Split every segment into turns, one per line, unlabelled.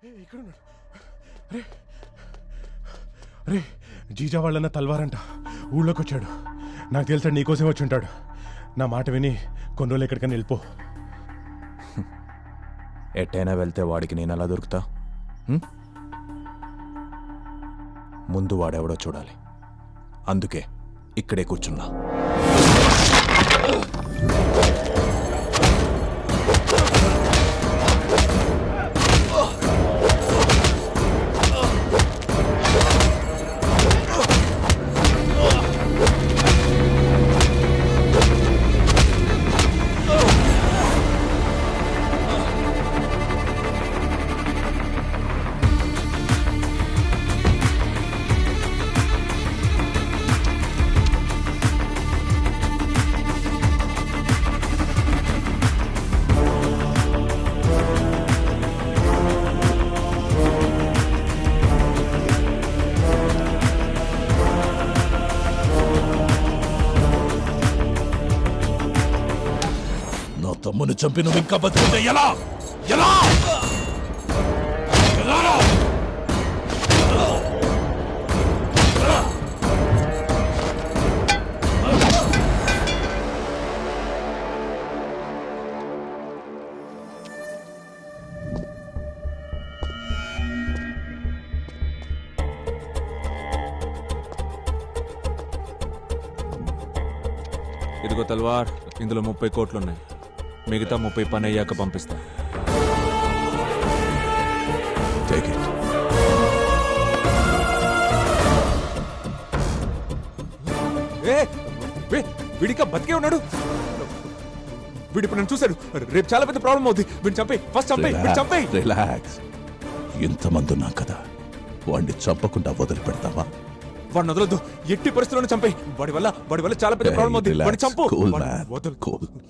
ఇక్కడున్నాడు. అరే జీజా వాళ్ళన్న తల్వారంట ఊళ్ళోకి వచ్చాడు. నాకు తెలుసా నీకోసం వచ్చి ఉంటాడు. నా మాట విని కొన్ని రోజులు ఎక్కడికైనా వెళ్ళిపో.
ఎట్టైనా వెళ్తే వాడికి నేను ఎలా దొరుకుతా? ముందు వాడెవడో చూడాలి. అందుకే ఇక్కడే కూర్చున్నా.
తమ్ముని చంపి నువ్వు ఇంకా బతుకుంటే ఎలా? ఎలా?
ఇదిగో తల్వార్, ఇందులో 30 కోట్లున్నాయి. మిగతా 30 పని అయ్యాక పంపిస్తా. వీడికా బతికే ఉన్నాడు. వీడి ఇప్పుడు నన్ను చూశాడు. రేపు చాలా పెద్ద ప్రాబ్లం అవుతుంది. వీడిని చంపే, ఫస్ట్ చంపే.
రిలాక్స్. ఇంతమంది ఉన్నాం కదా, వాడిని చంపకుండా వదిలిపెడతావా?
వాడిని వదలొద్దు. ఎట్టి పరిస్థితుల్లో చంపే. వాడి వల్ల చాలా పెద్ద ప్రాబ్లం అవుతుంది. వాడిని చంపు.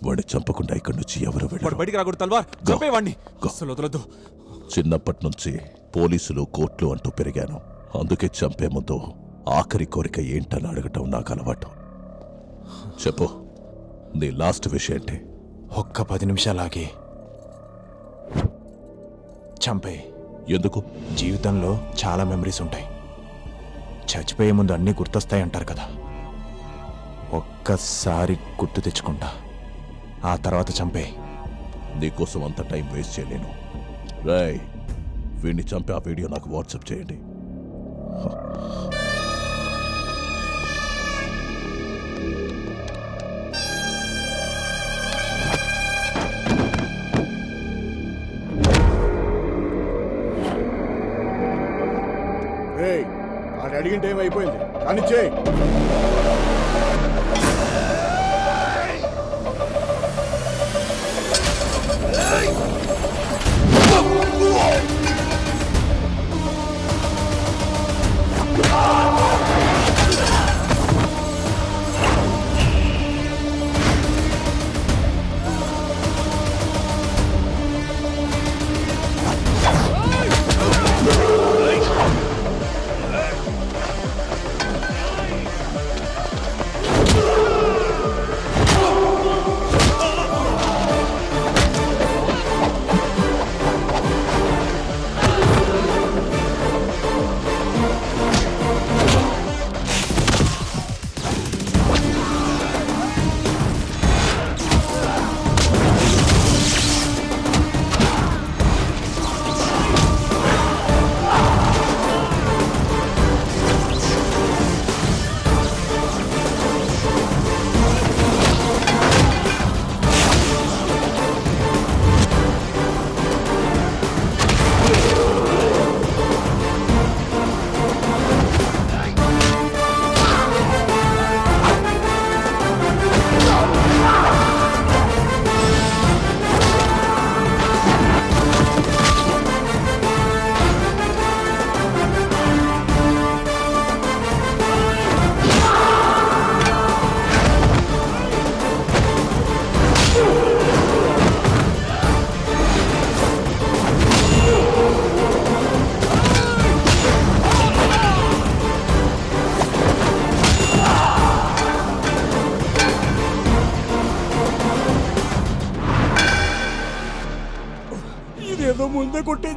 వాడిని చంపకుండా ఇక్కడి నుంచి ఎవరు
వాడు బయటికి రాకూడదు. తల్వార్, చంపే వాడిని. అసలు వదలొద్దు.
చిన్నప్పటి నుంచి పోలీసులు, కోర్టులు అంటూ పెరిగాను. అందుకే చంపే ముందు ఆఖరి కోరిక ఏంటని అడగటం నాకు అలవాటు. చెప్పు, నీ లాస్ట్ విషయం ఏంటి?
ఒక్క 10 నిమిషాలాగి చంపే.
ఎందుకు?
జీవితంలో చాలా మెమరీస్ ఉంటాయి. చచ్చిపోయే ముందు అన్నీ గుర్తొస్తాయి అంటారు కదా. ఒక్కసారి గుర్తు తెచ్చుకుంటా, ఆ తర్వాత చంపే.
నీకోసం అంత టైం వేస్ట్ చేయలేను. రాయ్, వీడిని చంపి ఆ వీడియో నాకు వాట్సాప్ చేయండి.
అడిగిన టైం అయిపోయింది కానీ చేయి.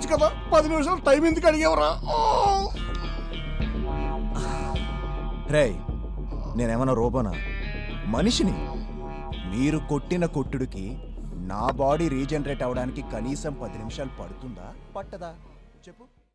చంపేయచ్చు కదా, 10 నిమిషాలు టైం ఎందుకు అడిగేవరా?
రేయ్, నేనేమన్నా రోబోనా? మనిషిని. మీరు కొట్టిన కొట్టుడికి నా బాడీ రీజనరేట్ అవడానికి కనీసం 10 నిమిషాలు పడుతుందా పట్టదా చెప్పు?